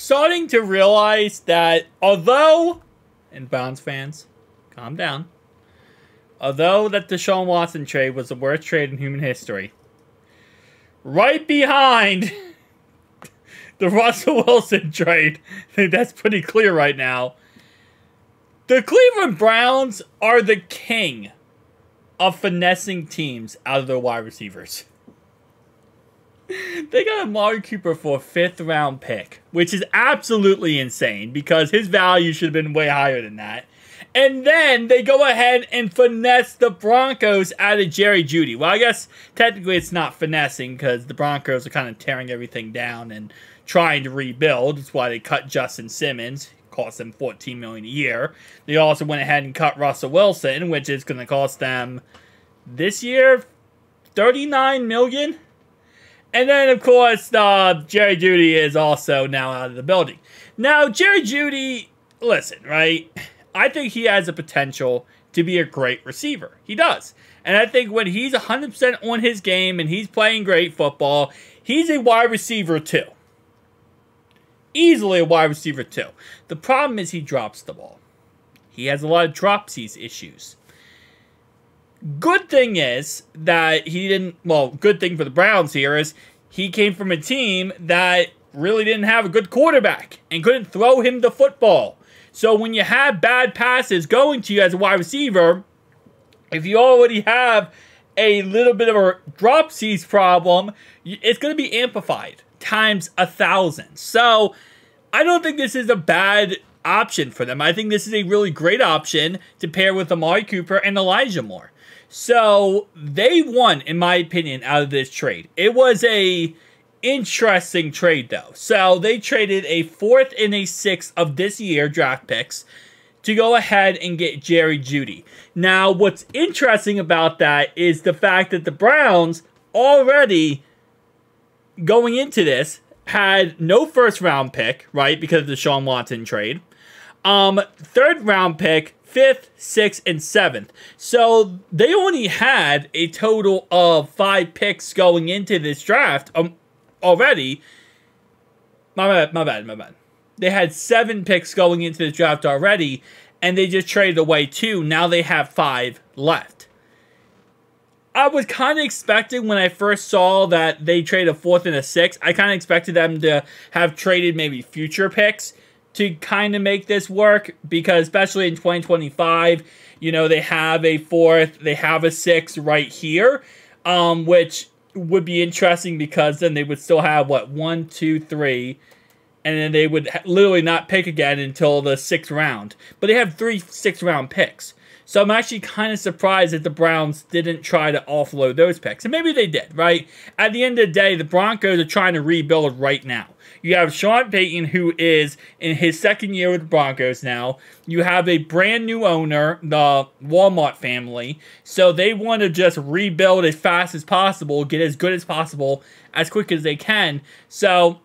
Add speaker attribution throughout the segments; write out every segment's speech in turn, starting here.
Speaker 1: starting to realize that although, and Browns fans, calm down, although that Deshaun Watson trade was the worst trade in human history, right behind the Russell Wilson trade, I think that's pretty clear right now, the Cleveland Browns are the king of finessing teams out of their wide receivers. They got Amari Cooper for a 5th round pick, which is absolutely insane because his value should have been way higher than that. And then they go ahead and finesse the Broncos out of Jerry Jeudy. Well, I guess technically it's not finessing because the Broncos are kind of tearing everything down and trying to rebuild. That's why they cut Justin Simmons. Cost them $14 million a year. They also went ahead and cut Russell Wilson, which is going to cost them this year $39 million. And then, of course, Jerry Jeudy is also now out of the building. Now, Jerry Jeudy, listen, right? I think he has the potential to be a great receiver. He does. And I think when he's 100% on his game and he's playing great football, he's a wide receiver too. Easily a wide receiver too. The problem is he drops the ball. He has a lot of dropsies issues. Good thing is that he didn't, well, good thing for the Browns here is he came from a team that really didn't have a good quarterback and couldn't throw him the football. So when you have bad passes going to you as a wide receiver, if you already have a little bit of a dropsies problem, it's going to be amplified times 1,000. So I don't think this is a bad option for them. I think this is a really great option to pair with Amari Cooper and Elijah Moore. So they won, in my opinion, out of this trade. It was a interesting trade, though. So they traded a 4th and a 6th of this year draft picks to go ahead and get Jerry Jeudy. Now, what's interesting about that is the fact that the Browns already, going into this, had no 1st round pick, right, because of the Deshaun Watson trade. 3rd round pick, 5th, 6th, and 7th. So they only had a total of 5 picks going into this draft already. My bad. They had 7 picks going into the draft already, and they just traded away 2. Now they have 5 left. I was kind of expecting when I first saw that they traded a 4th and a 6th, I kind of expected them to have traded maybe future picks to kind of make this work, because especially in 2025, you know, they have a 4th, they have a 6th right here, which would be interesting because then they would still have, what, 1, 2, 3, and then they would literally not pick again until the 6th round. But they have 3 6th round picks. So I'm actually kind of surprised that the Browns didn't try to offload those picks. And maybe they did, right? At the end of the day, the Broncos are trying to rebuild right now. You have Sean Payton, who is in his 2nd year with the Broncos now. You have a brand new owner, the Walmart family. So they want to just rebuild as fast as possible, get as good as possible, as quick as they can. So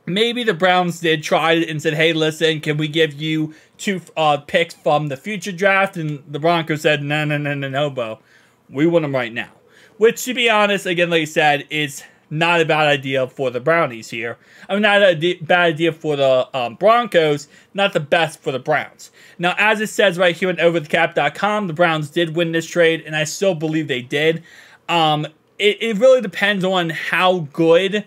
Speaker 1: maybe the Browns did try it and said, hey, listen, can we give you 2 picks from the future draft? And the Broncos said, no, Bo. We want them right now. Which, to be honest, again, like I said, is not a bad idea for the Brownies here. I mean, not a bad idea for the Broncos, not the best for the Browns. Now, as it says right here on overthecap.com, the Browns did win this trade, and I still believe they did. It really depends on how good.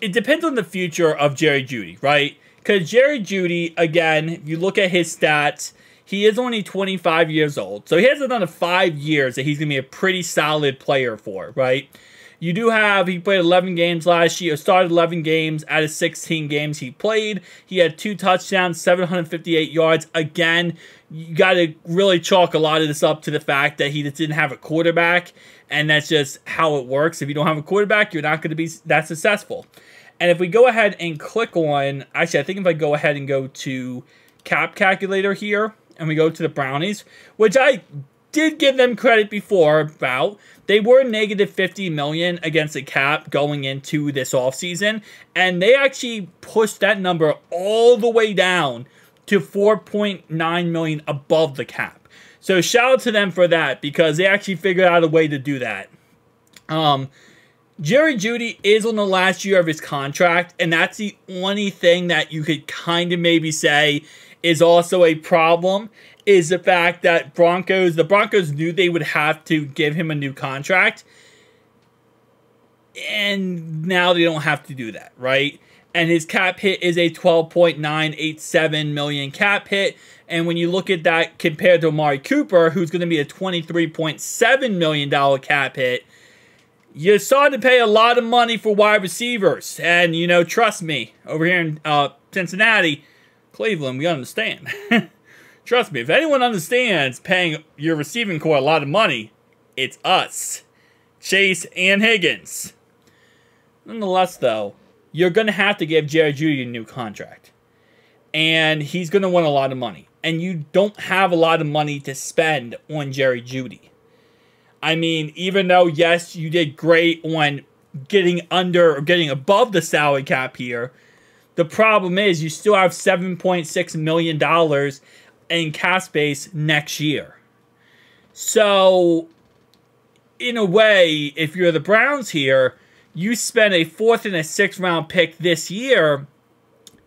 Speaker 1: It depends on the future of Jerry Jeudy, right? Because Jerry Jeudy, again, if you look at his stats, he is only 25 years old. So he has another 5 years that he's going to be a pretty solid player for, right? You do have, he played 11 games last year, started 11 games out of 16 games he played. He had 2 touchdowns, 758 yards. Again, you got to really chalk a lot of this up to the fact that he just didn't have a quarterback, and that's just how it works. If you don't have a quarterback, you're not going to be that successful. And if we go ahead and click on, actually, I think if I go ahead and go to cap calculator here, and we go to the Brownies, which I did give them credit before about, they were negative $50 million against the cap going into this offseason, and they actually pushed that number all the way down to $4.9 million above the cap. So shout out to them for that, because they actually figured out a way to do that. Jerry Jeudy is on the last year of his contract, and that's the only thing that you could kind of maybe say is also a problem, is the fact that the Broncos knew they would have to give him a new contract, and now they don't have to do that, right? And his cap hit is a $12.987 million cap hit, and when you look at that compared to Amari Cooper, who's going to be a $23.7 million cap hit, you're starting to pay a lot of money for wide receivers. And, you know, trust me, over here in Cincinnati, Cleveland, we understand. Trust me, if anyone understands paying your receiving core a lot of money, it's us. Chase and Higgins. Nonetheless, though, you're going to have to give Jerry Jeudy a new contract. And he's going to want a lot of money. And you don't have a lot of money to spend on Jerry Jeudy. I mean, even though, yes, you did great on getting under or getting above the salary cap here, the problem is you still have $7.6 million in cap space next year. So, in a way, if you're the Browns here, you spend a 4th and a 6th round pick this year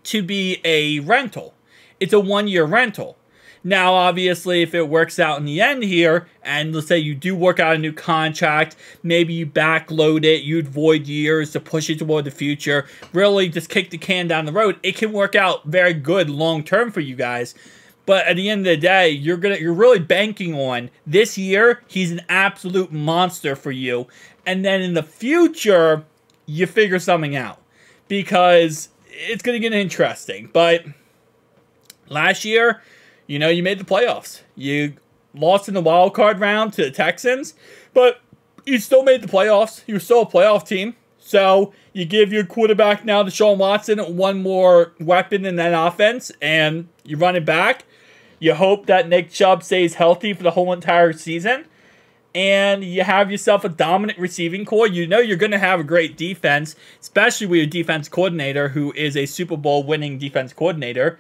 Speaker 1: to be a rental. It's a 1-year rental. Now, obviously, if it works out in the end here, and let's say you do work out a new contract, maybe you backload it, you'd void years to push it toward the future, really just kick the can down the road, it can work out very good long-term for you guys. But at the end of the day, you're really banking on this year, he's an absolute monster for you. And then in the future, you figure something out. Because it's going to get interesting. But last year, you know, you made the playoffs. You lost in the wild card round to the Texans, but you still made the playoffs. You were still a playoff team. So you give your quarterback now, Deshaun Watson, one more weapon in that offense, and you run it back. You hope that Nick Chubb stays healthy for the whole entire season, and you have yourself a dominant receiving core. You know you're going to have a great defense, especially with your defense coordinator, who is a Super Bowl winning defense coordinator,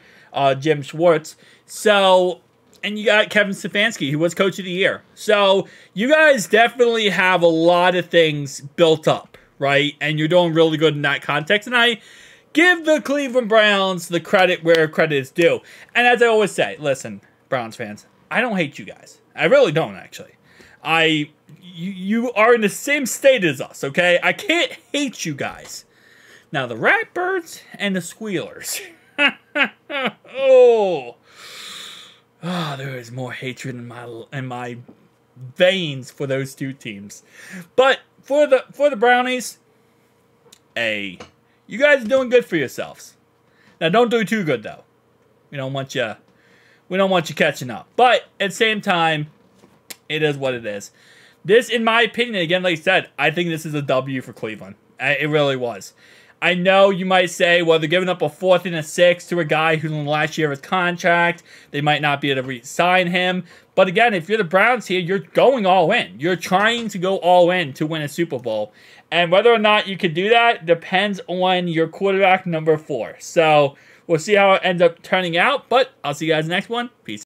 Speaker 1: Jim Schwartz. So, and you got Kevin Stefanski, who was Coach of the Year. So, you guys definitely have a lot of things built up, right? And you're doing really good in that context. And I give the Cleveland Browns the credit where credit is due. And as I always say, listen, Browns fans, I don't hate you guys. I really don't, actually. You are in the same state as us, okay? I can't hate you guys. Now, the Ratbirds and the Squealers. There is more hatred in my veins for those two teams. But for the Brownies, hey, you guys are doing good for yourselves. Now don't do too good though. We don't want you catching up. But at the same time, it is what it is. This, in my opinion, again, like I said, I think this is a W for Cleveland. It really was. I know you might say, well, they're giving up a 4th and a 6th to a guy who's in the last year of his contract. They might not be able to re-sign him. But again, if you're the Browns here, you're going all in. You're trying to go all in to win a Super Bowl. And whether or not you can do that depends on your quarterback number 4. So we'll see how it ends up turning out. But I'll see you guys in the next one. Peace.